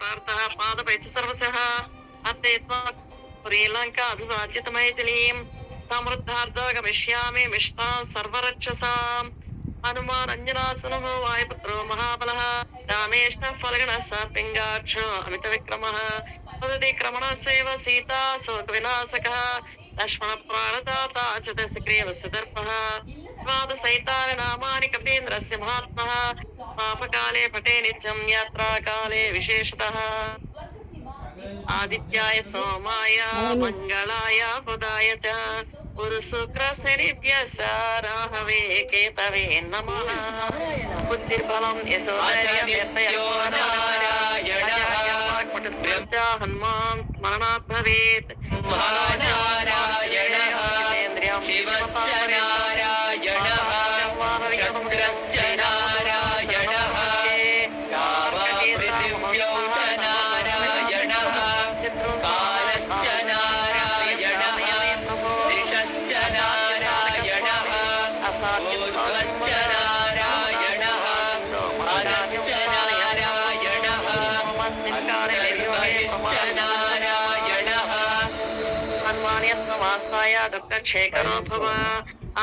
पार्थः पादपैश्च सर्वशः अत्ते पुरीलङ्का अभिवाच्यतमैथिलीं समृद्धार्थ गमिष्यामि मिष्टां सर्वरक्षसाम् हनुमान् अञ्जनासुनो वायुपुत्रो महाबलः रामेष्टः फलगणः स पिङ्गाक्षो अमितविक्रमः वदति क्रमणस्यैव सीता शोकविनाशकः लक्ष्मणप्राणदाता च दशग्रीवस्य दर्पः द्वादशैतानि नामानि कपीन्द्रस्य महात्मः पापकाले पठे नित्यं यात्राकाले विशेषतः आदित्याय सोमाय मंगलाय बुधाय च पुरुशुक्रशनिभ्यः राहवे केतवे नमः बुद्धिर्बलं यशोधैर्यं हनुमान् स्मरणात् भवेत् दुःखक्षेकरो भव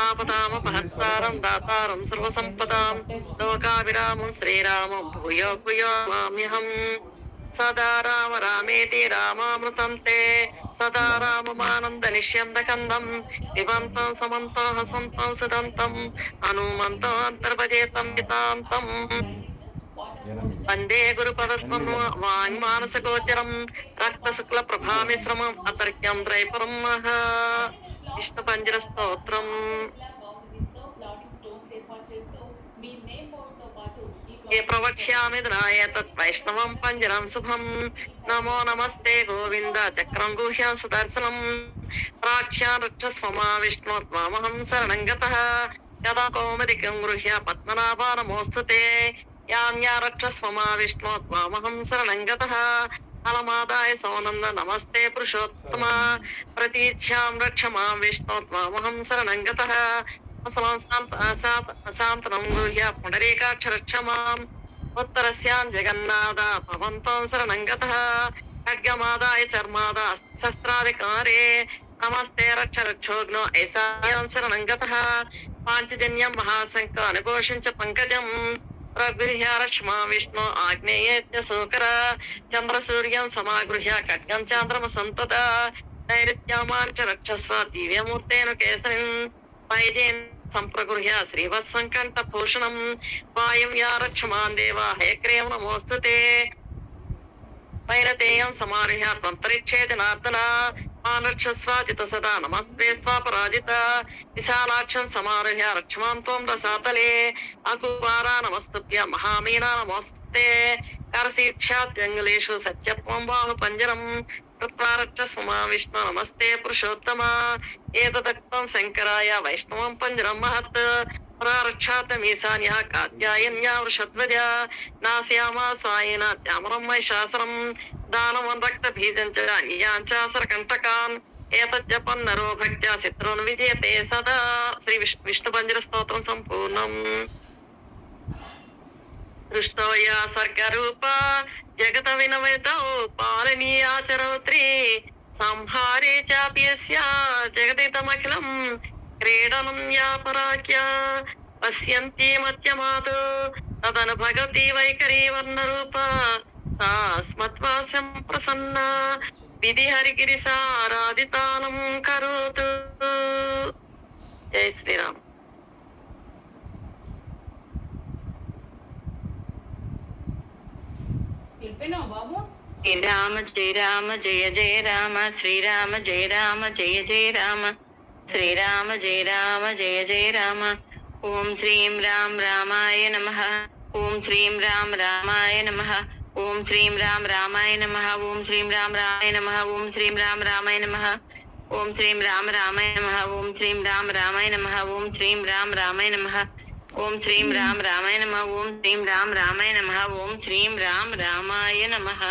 आपदामपहत्सारं दातारं सर्वसम्पदां लोकाभिरामं श्रीरामं भूयो भूयो माम्यहम् सदा राम रामेति रामामृतं ते सदा राममानन्दनिष्यन्दकन्दं पिबन्तं समन्तं हसन्तं सुदन्तं हनुमन्तं अन्तर्भजेतं हितान्तं वन्दे गुरुपदत्वं वाङ्मानसगोचरं रक्तशुक्लप्रभामिश्रमम् अतर्क्यं त्रैपुरं विष्णुपञ्जरस्तोत्रम् ये प्रवक्ष्यामि द्राय तद्वैष्णवं पञ्जरं शुभं नमो नमस्ते गोविन्द चक्रं गुह्यं सुदर्शनं प्राक्ष्यान् रक्षस्व मा विष्णो त्वामहं शरणं गतः यदा कौमुदिकं गृह्य पद्मनाभा नमोऽस्तु ते यां या रक्षस्व मा विष्णो त्वामहं शरणं गतः फलमादाय सौनन्द नमस्ते पुरुषोत्तम प्रतीक्षां रक्ष मां विष्णो त्वामहं शरणं गतः अशान्तनं गृह्य पुण्डरीकाक्ष माम् उत्तरस्यां जगन्नाथ भवन्तं शरणं गतः खड्गमादाय चर्मादा शस्त्राधिकारे नमस्ते रक्ष रक्षोग्नो ऐसायां शरणं गतः पाञ्चजन्यं महाशङ्क निघोषं च पङ्कजम् प्रगृह्य रक्ष्मा विष्णु आग्नेयेत्य शोकर चन्द्रसूर्यं समागृह्य खड्गं चान्द्रमसन्तत नैऋत्यामान् च रक्षस्व दिव्यमूर्तेन केसरिं वैजेन संप्रगृह्य श्रीवत्सङ्कण्ठभूषणं वायुं या रक्षमान् देवा हयग्रीवं नमोऽस्तु ते वैरतेयं समारुह्य त्वन्तरिक्षे जनार्दन मान् रक्षस्वाजित सदा नमस्ते स्वापराजित विशालाक्षं समारुह्य रक्षमां त्वं रसातले अकुवारा नमस्तुभ्य महामीना नमोऽस्ते करशीर्षाद्यङ्गुलेषु सत्यत्वं बाहुपञ्जरम् कृत्वा रक्षस्व मा विष्णु नमस्ते पुरुषोत्तम एतदक्तं शङ्कराय वैष्णवं पञ्जरं महत् रक्षातमीशान्यः कात्यायन्या वृषध्वज नास्यामा स्वायेन त्यामरं महिषासुरं दानवं रक्तबीजं च अन्यान् च सरकण्टकान् एतज्जपन् नरो भक्त्या शत्रून् विजयते सदा श्री विष्णुपञ्जरस्तोत्रं सम्पूर्णम् दृष्टो या सर्गरूपा जगत विनमितौ पालनीयाचरोत्री संहारे चापि यस्या जगदिदमखिलं क्रीडनं या पराख्या पश्यन्ति मत्यमातो तदनु भगवती वैखरी वर्णरूपा सा स्मत्वास्यं प्रसन्ना विधि हरिगिरिसाराधितानं करोतु। जय श्रीराम। राम जय राम जय जय राम श्रीराम जय राम जय जय राम श्रीराम जय राम जय जय राम। ओम श्रीं राम रामाय नमः। ओम श्रीं राम रामाय नमः। ओम श्रीं राम रामाय नमः। ओम श्रीं राम रामाय नमः। ओम श्रीं राम रामाय नमः। ओम श्रीं राम रामाय नमः। ओम श्रीं राम रामाय नमः। ओम श्रीं राम रामाय नमः। ओम श्रीं राम रामाय नमः। ओम श्रीं राम रामाय नमः। ओम श्रीं राम रामाय नमः।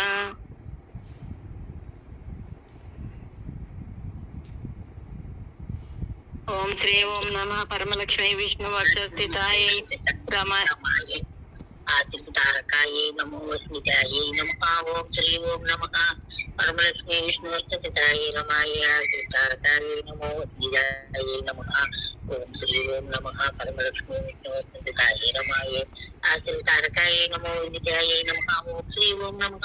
ओम श्री ओम नमः परमलक्ष्मी विष्णु वक्षस्थिताय आदितारकायै नमो स्मितायै नमः। ओम श्री ओम नमः परमलक्ष्मी विष्णुस्थिताय रमाय आदितारकायै नमो स्मितायै नमः। ओम श्री ओम नमः परमलक्ष्मी विष्णुस्थिताय रमाय आदितारकायै नमो स्मितायै नमः। ओम श्री ओम नमः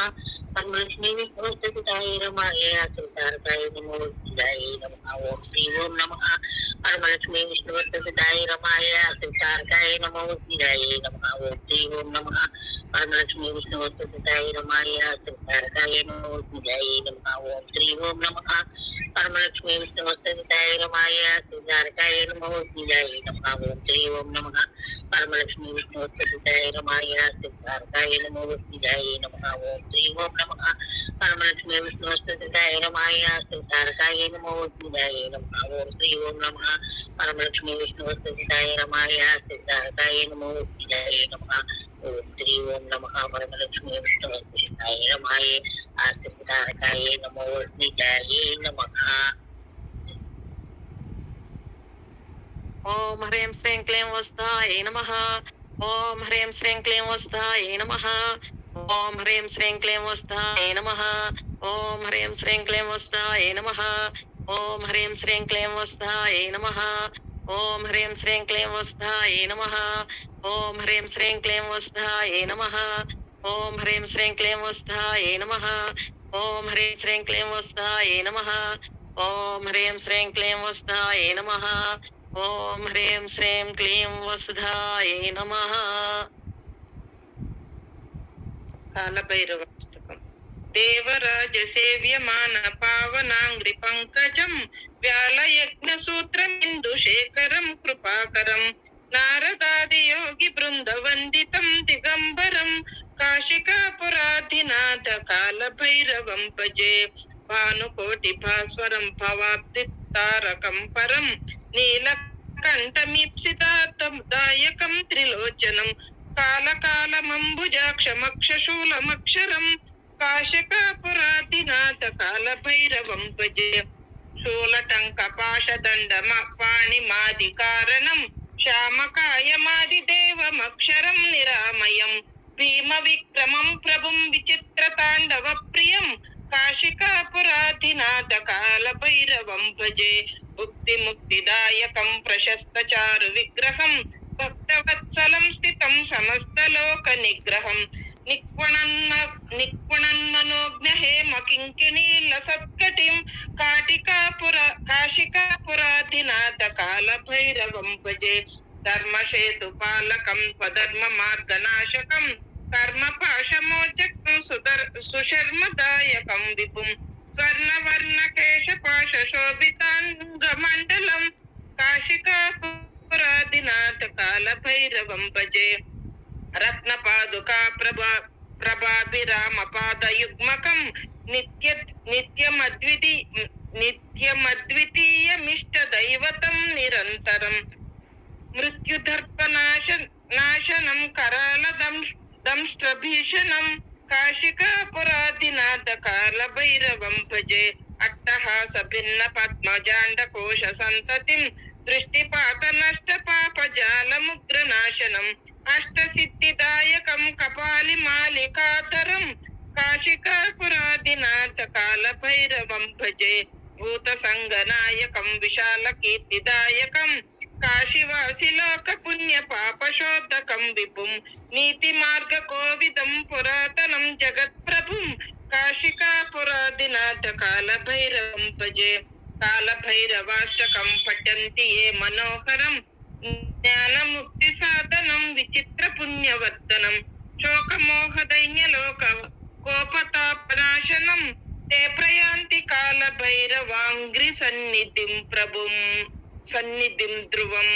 परमलक्ष्मी विष्णुस्थिताय रमाय आदितारकायै नमो स्मितायै नमः। ओम श्री ओम नमः परमलक्ष्मी विष्णुवर्धनदाय रमाय सिद्धार्थाय नमो विद्याय नमः। ओम श्री ओम नमः परमलक्ष्मी विष्णुवर्धनदाय रमाय सिद्धार्थाय नमो विद्याय नमः। ओम श्री ओम नमः परमलक्ष्मी विष्णुवर्धनदाय रमाय सिद्धार्थाय नमो विद्याय नमः। ओम श्री ओम नमः परमलक्ष्मी विष्णुवर्धनदाय रमाय सिद्धार्थाय नमो विद्याय नमः। ओम श्री ओम नमः परमलक्ष्मी विष्णुवर्धनदाय रमाय सिद्धार्थाय नमो विद्याय नमः। ओम श्री ओम नमः परमलक्ष्मी विष्णुवर्धनदाय रमाय सिद्धार्थाय नमो विद्याय नमः। ओम श्री ओम नमः परमलक्ष्मी विष्णुवर्धनदाय रमाय सिद्धार्थाय नमो विद्याय नमः। ओम ह्रीं श्रीं क्लीं वस्ताय नमः। ओम ह्रीं श्रीं क्लीं वस्ताय नमः। ओम ह्रीं श्रीं क्लीं वस्ताय नमः। ओम ह्रीं श्रीं क्लीं वस्ताय नमः। ओम ह्रीं श्रीं क्लीं वस्ताय नमः। ओम ह्रीं श्रीं क्लीं वस्ताय नमः। ओम ह्रीं श्रीं क्लीं वस्ताय नमः। ओम ह्रीं श्रीं क्लीं वस्ताय नमः। ओम ह्रीं श्रीं क्लीं वस्ताय नमः। ओम ह्रीं श्रीं क्लीं वस्ताय नमः। ओम ह्रीं श्रीं क्लीं वसुधाय नमः। कालभैरवाष्टकम्। देवराज सेव्यमान पावनांग्रि पंकजं व्यालयज्ञसूत्रमिन्दुशेखरं कृपाकरं नारदादि योगी बृंद वंदितं दिगंबरं काशिकापुराधिनाथ कालभैरवं भजे भानुकोटि भास्वरं भवाब्दितारकं परं नीलकण्ठमीप्सितार्थदायकं त्रिलोचनं कालकालमम्बुजाक्षमक्षशूलमक्षरं काशिकापुराधिनाथ कालभैरवं भजे शूलटङ्कपाशदण्डपाणिमादिकारणं श्यामकायमादिदेवमक्षरं निरामयं भीमविक्रमं प्रभुं विचित्रताण्डवप्रियं काशिकापुराधिनाथ कालभैरवं भजे भुक्तिमुक्तिदायकं प्रशस्तचारुविग्रहं भक्तवत्सलं स्थितं समस्तलोकनिग्रहं निक्वणन्मनोज्ञहेमकिङ्किणीलसत्कटिं काशिकापुराधिनाथ कालभैरवं भजे धर्मसेतुपालकं स्वधर्ममार्गनाशकं कर्मपाशमोचकं सुशर्मदायकं विपुं स्वर्णवर्णकेशपाशशोभिताङ्गमण्डलं काशिकापुराधिनाथ कालभैरवं भजे रत्नपादुका प्रभाभिरामपादयुग्मकं नित्यमद्वितीयमिष्टदैवतं निरन्तरं मृत्युदर्पनाशनं करालदंष्ट्रभीषणं काशिकापुराधिनाथ कालभैरवं भजे अट्टहास भिन्न पद्मजाण्डकोश सन्ततिं दृष्टिपातनष्टपापजालमुग्रनाशनम् अष्टसिद्धिदायकं कपालिमालिकाधरं काशिकापुराधिनाथ कालभैरवं भजे भूतसङ्गनायकं विशालकीर्तिदायकं काशीवासिलोकपुण्यपापशोधकं विपुं नीतिमार्गकोविदं पुरातनं जगत्प्रभुं काशिकापुराधिनाथ कालभैरवं भजे कालभैरवाष्टकं पठन्ति ये मनोहरं ज्ञानमुक्तिसाधनं विचित्रपुण्यवर्धनं शोकमोहदैन्यलोक कोपतापनाशनं ते प्रयान्ति कालभैरवाङ्घ्रि सन्निधिं प्रभुं सन्निधिं ध्रुवम्